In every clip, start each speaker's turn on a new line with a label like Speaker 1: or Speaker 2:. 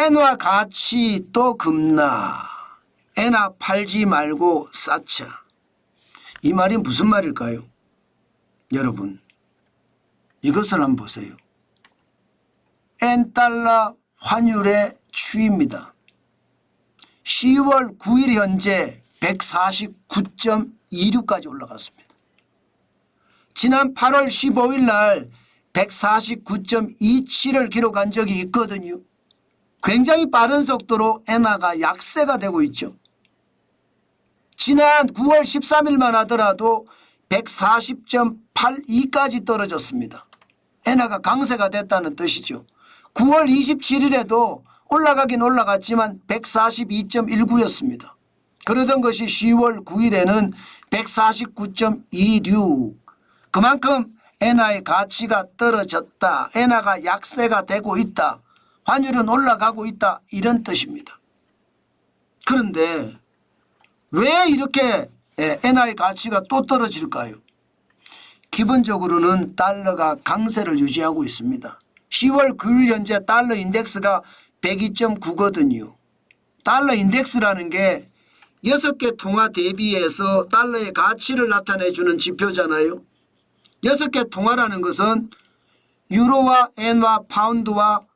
Speaker 1: 엔화 가치 또 급나. 엔화 팔지 말고 쌓자. 이 말이 무슨 말일까요? 여러분 이것을 한번 보세요. 엔달러 환율의 추이입니다. 10월 9일 현재 149.26까지 올라갔습니다. 지난 8월 15일 날 149.27을 기록한 적이 있거든요. 굉장히 빠른 속도로 엔화가 약세가 되고 있죠. 지난 9월 13일만 하더라도 140.82까지 떨어졌습니다. 엔화가 강세가 됐다는 뜻이죠. 9월 27일에도 올라가긴 올라갔지만 142.19였습니다. 그러던 것이 10월 9일에는 149.26. 그만큼 엔화의 가치가 떨어졌다. 엔화가 약세가 되고 있다. 환율은 올라가고 있다. 이런 뜻입니다. 그런데 왜 이렇게 엔화의 가치가 또 떨어질까요? 기본적으로는 달러가 강세를 유지하고 있습니다. 10월 9일 현재 달러 인덱스가 102.9거든요. 달러 인덱스라는 게 6개 통화 대비해서 달러의 가치를 나타내주는 지표잖아요. 6개 통화라는 것은 유로와 엔화, 파운드와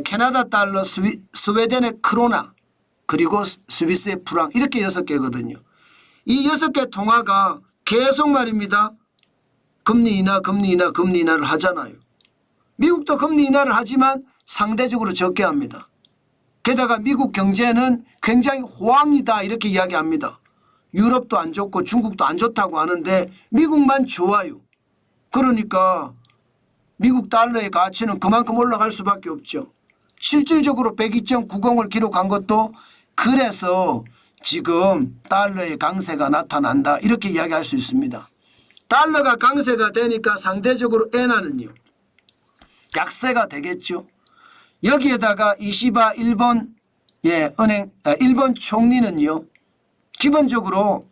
Speaker 1: 캐나다 달러, 스웨덴의 크로나, 그리고 스위스의 프랑, 이렇게 6개거든요. 이 6개 통화가 계속 말입니다. 금리 인하, 금리 인하, 금리 인하를 하잖아요. 미국도 금리 인하를 하지만 상대적으로 적게 합니다. 게다가 미국 경제는 굉장히 호황이다 이렇게 이야기합니다. 유럽도 안 좋고 중국도 안 좋다고 하는데 미국만 좋아요. 그러니까 미국 달러의 가치는 그만큼 올라갈 수밖에 없죠. 실질적으로 102.90을 기록한 것도 그래서 지금 달러의 강세가 나타난다 이렇게 이야기할 수 있습니다. 달러가 강세가 되니까 상대적으로 엔화는요 약세가 되겠죠. 여기에다가 이시바 일본 일본 총리는요 기본적으로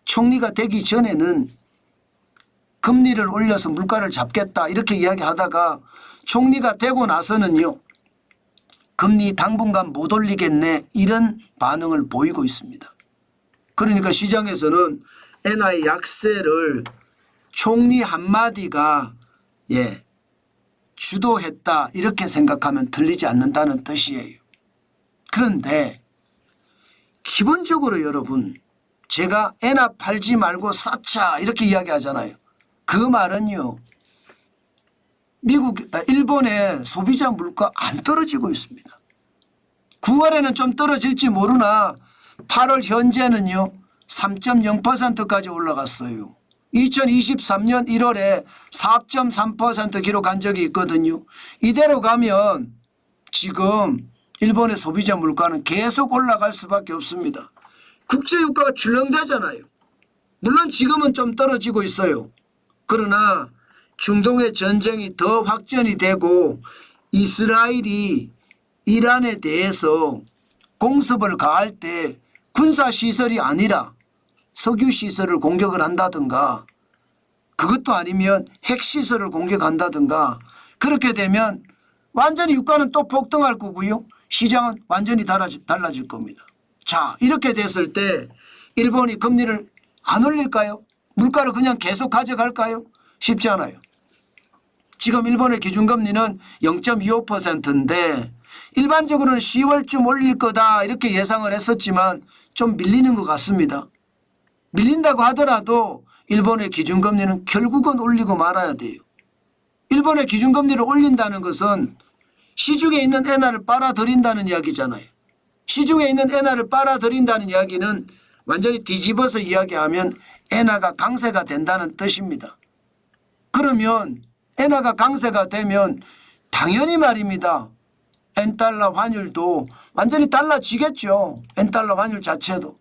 Speaker 1: 총리가 되기 전에는 금리를 올려서 물가를 잡겠다 이렇게 이야기하다가 총리가 되고 나서는요 금리 당분간 못 올리겠네 이런 반응을 보이고 있습니다. 그러니까 시장에서는 엔화의 약세를 총리 한마디가 주도했다 이렇게 생각하면 틀리지 않는다는 뜻이에요. 그런데 기본적으로 여러분 제가 엔화 팔지 말고 쌓자 이렇게 이야기하잖아요. 그 말은요 일본의 소비자 물가 안 떨어지고 있습니다. 9월에는 좀 떨어질지 모르나 8월 현재는요 3.0%까지 올라갔어요. 2023년 1월에 4.3% 기록한 적이 있거든요. 이대로 가면 지금 일본의 소비자 물가는 계속 올라갈 수밖에 없습니다. 국제유가가 출렁대잖아요. 물론 지금은 좀 떨어지고 있어요. 그러나 중동의 전쟁이 더 확전이 되고 이스라엘이 이란에 대해서 공습을 가할 때 군사시설이 아니라 석유시설을 공격을 한다든가 그것도 아니면 핵시설을 공격한다든가 그렇게 되면 완전히 유가는 또 폭등할 거고요. 시장은 완전히 달라질 겁니다. 자 이렇게 됐을 때 일본이 금리를 안 올릴까요? 물가를 그냥 계속 가져갈까요? 쉽지 않아요. 지금 일본의 기준금리는 0.25%인데 일반적으로는 10월쯤 올릴 거다 이렇게 예상을 했었지만 좀 밀리는 것 같습니다. 밀린다고 하더라도 일본의 기준금리는 결국은 올리고 말아야 돼요. 일본의 기준금리를 올린다는 것은 시중에 있는 엔화를 빨아들인다는 이야기잖아요. 시중에 있는 엔화를 빨아들인다는 이야기는 완전히 뒤집어서 이야기하면 엔화가 강세가 된다는 뜻입니다. 그러면 엔화가 강세가 되면 당연히 말입니다. 엔달러 환율도 완전히 달라지겠죠. 엔달러 환율 자체도.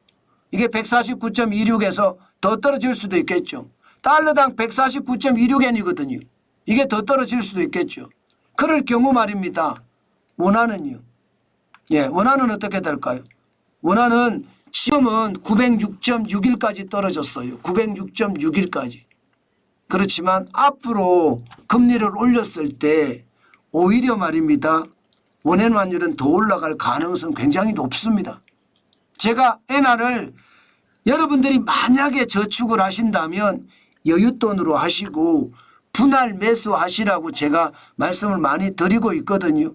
Speaker 1: 이게 149.26에서 더 떨어질 수도 있겠죠. 달러당 149.26엔이거든요. 이게 더 떨어질 수도 있겠죠. 그럴 경우 말입니다. 원화는요. 원화는 어떻게 될까요? 원화는 지금은 906.61까지 떨어졌어요. 906.61까지. 그렇지만 앞으로 금리를 올렸을 때 오히려 말입니다. 원화의 환율은 더 올라갈 가능성 굉장히 높습니다. 제가 엔화를 여러분들이 만약에 저축을 하신다면 여윳돈으로 하시고 분할 매수하시라고 제가 말씀을 많이 드리고 있거든요.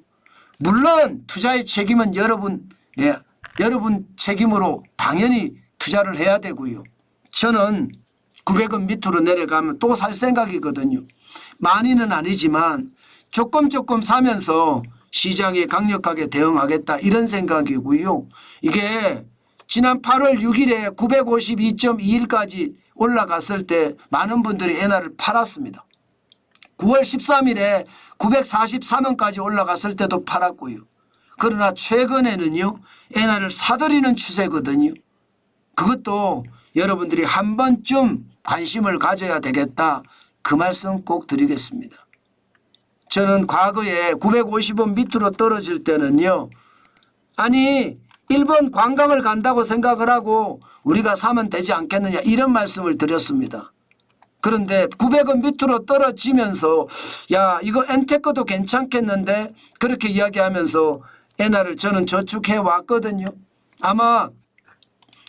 Speaker 1: 물론 투자의 책임은 여러분 책임으로 당연히 투자를 해야 되고요. 저는 900원 밑으로 내려가면 또 살 생각이거든요. 많이는 아니지만 조금 사면서 시장에 강력하게 대응하겠다 이런 생각이고요. 이게 지난 8월 6일에 952.21까지 올라갔을 때 많은 분들이 엔화를 팔았습니다. 9월 13일에 943원까지 올라갔을 때도 팔았고요. 그러나 최근에는요 엔화를 사들이는 추세거든요. 그것도 여러분들이 한 번쯤 관심을 가져야 되겠다 그 말씀 꼭 드리겠습니다. 저는 과거에 950원 밑으로 떨어질 때는요 아니 일본 관광을 간다고 생각을 하고 우리가 사면 되지 않겠느냐 이런 말씀을 드렸습니다. 그런데 900원 밑으로 떨어지면서 야 이거 엔테크도 괜찮겠는데 그렇게 이야기하면서 엔화를 저는 저축해 왔거든요. 아마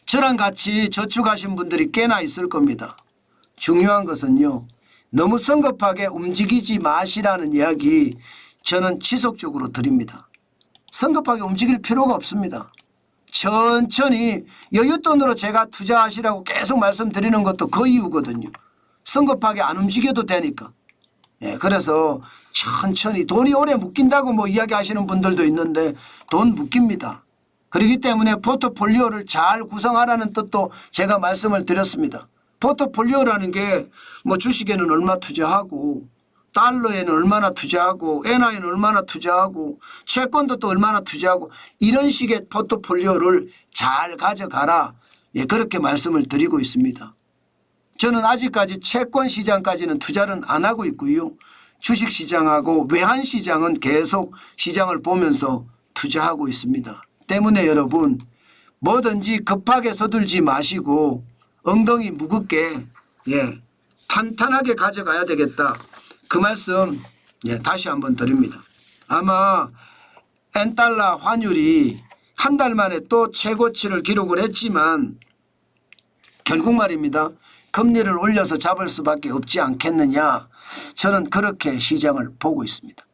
Speaker 1: 저랑 같이 저축하신 분들이 꽤나 있을 겁니다. 중요한 것은요 너무 성급하게 움직이지 마시라는 이야기 저는 지속적으로 드립니다. 성급하게 움직일 필요가 없습니다. 천천히 여윳돈으로 제가 투자하시라고 계속 말씀드리는 것도 그 이유거든요. 성급하게 안 움직여도 되니까. 그래서 천천히 돈이 오래 묶인다고 뭐 이야기하시는 분들도 있는데 돈 묶입니다. 그렇기 때문에 포트폴리오를 잘 구성하라는 뜻도 제가 말씀을 드렸습니다. 포트폴리오라는 게 뭐 주식에는 얼마 투자하고 달러에는 얼마나 투자하고 엔화에는 얼마나 투자하고 채권도 또 얼마나 투자하고 이런 식의 포트폴리오를 잘 가져가라. 그렇게 말씀을 드리고 있습니다. 저는 아직까지 채권 시장까지는 투자는 안 하고 있고요. 주식 시장하고 외환 시장은 계속 시장을 보면서 투자하고 있습니다. 때문에 여러분 뭐든지 급하게 서둘지 마시고 엉덩이 무겁게 탄탄하게 가져가야 되겠다. 그 말씀 다시 한번 드립니다. 아마 엔달러 환율이 한 달 만에 또 최고치를 기록을 했지만 결국 말입니다. 금리를 올려서 잡을 수밖에 없지 않겠느냐. 저는 그렇게 시장을 보고 있습니다.